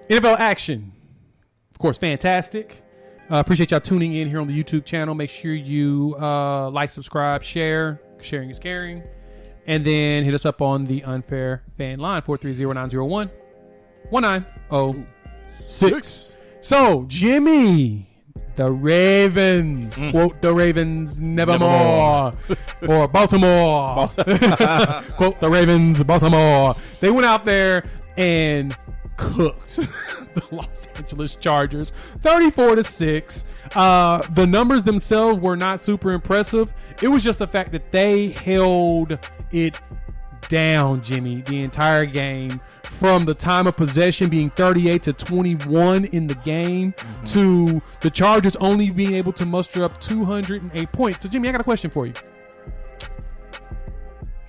NFL action. Of course, fantastic. Appreciate y'all tuning in here on the YouTube channel. Make sure you like, subscribe, share. Sharing is caring. And then hit us up on the Unfair Fan Line, 430-901-1906. So, Jimmy, the Ravens, quote, the Ravens nevermore. Or Baltimore. Quote, the Ravens, Baltimore. They went out there and cooked the Los Angeles Chargers 34-6. The numbers themselves were not super impressive. It was just the fact that they held it down, Jimmy, the entire game, from the time of possession being 38-21 in the game to the Chargers only being able to muster up 208 points. So, Jimmy, I got a question for you.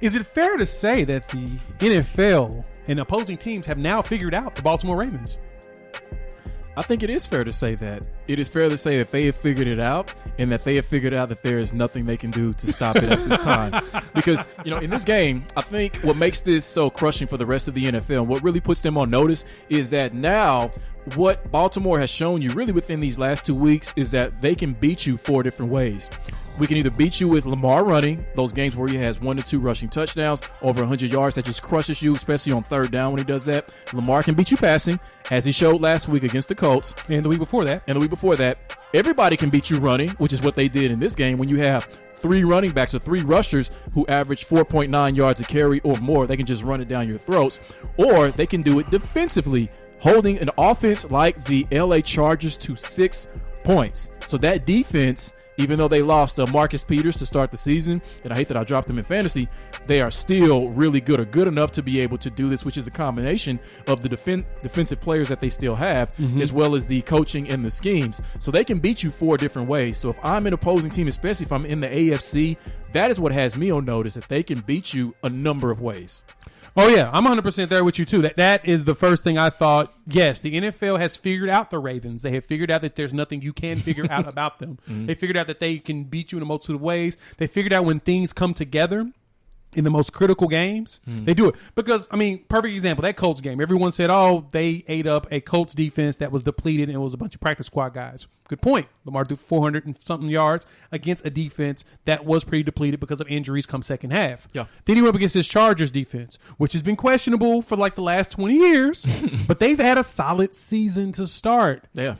Is it fair to say that the NFL and opposing teams have now figured out the Baltimore Ravens? I think it is fair to say that. It is fair to say that they have figured it out and that they have figured out that there is nothing they can do to stop it at this time. Because, in this game, I think what makes this so crushing for the rest of the NFL and what really puts them on notice is that now what Baltimore has shown you really within these last 2 weeks is that they can beat you 4 different ways. We can either beat you with Lamar running, those games where he has 1 to 2 rushing touchdowns, over 100 yards, that just crushes you, especially on third down when he does that. Lamar can beat you passing, as he showed last week against the Colts. And the week before that. Everybody can beat you running, which is what they did in this game. When you have 3 running backs or 3 rushers who average 4.9 yards a carry or more, they can just run it down your throats. Or they can do it defensively, holding an offense like the LA Chargers to 6 points. So that defense, even though they lost Marcus Peters to start the season, and I hate that I dropped them in fantasy, they are still really good, or good enough to be able to do this, which is a combination of the defensive players that they still have, as well as the coaching and the schemes. So they can beat you 4 different ways. So if I'm an opposing team, especially if I'm in the AFC, that is what has me on notice, that they can beat you a number of ways. Oh, yeah. I'm 100% there with you, too. That is the first thing I thought. Yes, the NFL has figured out the Ravens. They have figured out that there's nothing you can figure out about them. They figured out that they can beat you in a multitude of ways. They figured out when things come together in the most critical games, they do it. Because, perfect example, that Colts game. Everyone said, they ate up a Colts defense that was depleted and it was a bunch of practice squad guys. Good point. Lamar threw 400 and something yards against a defense that was pretty depleted because of injuries come second half. Yeah. Then he went up against his Chargers defense, which has been questionable for like the last 20 years, but they've had a solid season to start. Yeah.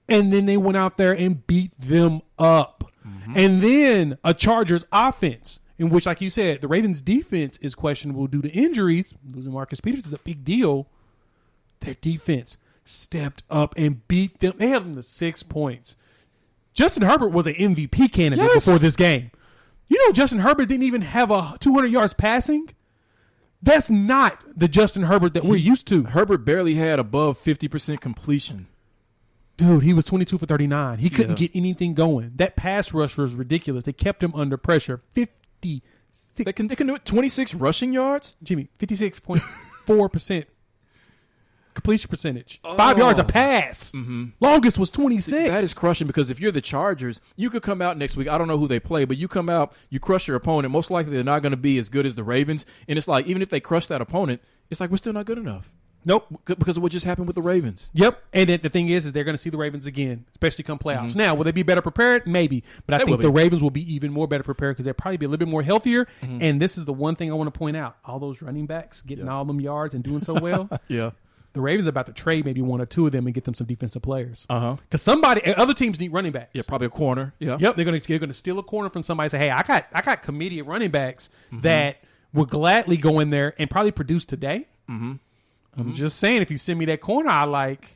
And then they went out there and beat them up. And then a Chargers offense, in which, like you said, the Ravens' defense is questionable due to injuries. Losing Marcus Peters is a big deal. Their defense stepped up and beat them. They held them to 6 points. Justin Herbert was an MVP candidate before this game. Justin Herbert didn't even have 200 yards passing. That's not the Justin Herbert that we're used to. Herbert barely had above 50% completion. Dude, he was 22 for 39. He couldn't get anything going. That pass rush was ridiculous. They kept him under pressure. 56. They can do it. 26 rushing yards? Jimmy, 56.4% completion percentage. 5 yards a pass. Longest was 26. That is crushing, because if you're the Chargers, you could come out next week. I don't know who they play, but you come out, you crush your opponent. Most likely they're not going to be as good as the Ravens. And it's like, even if they crush that opponent, it's like, we're still not good enough. Nope. Because of what just happened with the Ravens. Yep. And the thing is they're going to see the Ravens again, especially come playoffs. Now, will they be better prepared? Maybe. But I think the Ravens will be even more better prepared because they'll probably be a little bit more healthier. And this is the one thing I want to point out. All those running backs getting all them yards and doing so well. Yeah. The Ravens are about to trade maybe 1 or 2 of them and get them some defensive players. Because other teams need running backs. Yeah, probably a corner. Yeah. Yep. They're going to steal a corner from somebody and say, hey, I got committed running backs that will gladly go in there and probably produce today. I'm just saying, if you send me that corner, I like.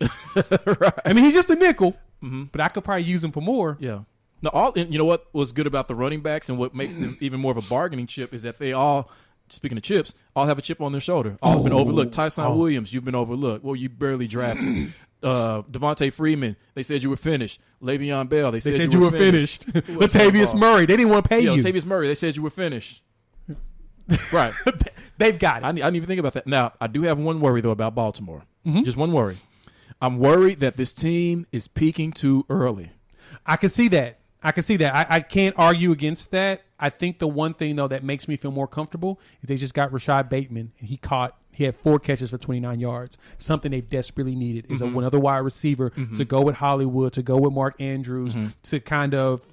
Right. He's just a nickel, but I could probably use him for more. Yeah. No, you know what was good about the running backs and what makes them even more of a bargaining chip is that they all, speaking of chips, all have a chip on their shoulder. All have been overlooked. Tyson Williams, you've been overlooked. Well, you barely drafted. Devontae Freeman, they said you were finished. Le'Veon Bell, they said you were finished. Latavius Murray, they didn't want to pay you. Latavius Murray, they said you were finished. Right. They've got it. I didn't even think about that. Now, I do have one worry, though, about Baltimore. Just one worry. I'm worried that this team is peaking too early. I can see that. I can't argue against that. I think the one thing, though, that makes me feel more comfortable is they just got Rashad Bateman, and he caught He had 4 catches for 29 yards. Something they desperately needed is another wide receiver to go with Hollywood, to go with Mark Andrews, to kind of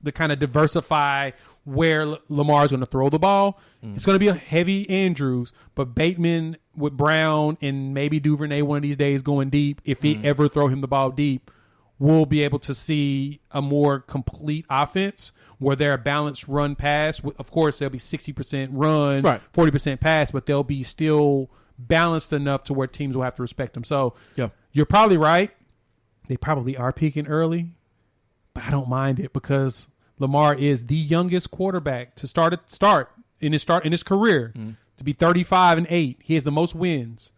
diversify where Lamar's going to throw the ball. It's going to be a heavy Andrews, but Bateman with Brown and maybe Duvernay one of these days going deep, if he ever throw him the ball deep, we'll be able to see a more complete offense where they're a balanced run pass. Of course, there'll be 60% run, 40% pass, but they'll be still balanced enough to where teams will have to respect them. So you're probably right. They probably are peaking early, but I don't mind it because Lamar is the youngest quarterback to start in his career to be 35-8. He has the most wins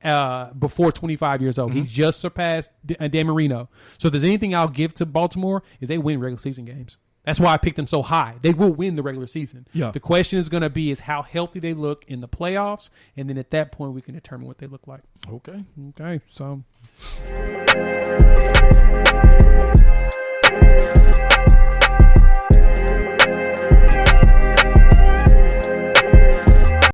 before 25 years old. He's just surpassed Dan Marino. So if there's anything I'll give to Baltimore is they win regular season games. That's why I picked them so high. They will win the regular season. Yeah. The question is going to be is how healthy they look in the playoffs, and then at that point we can determine what they look like. Okay. So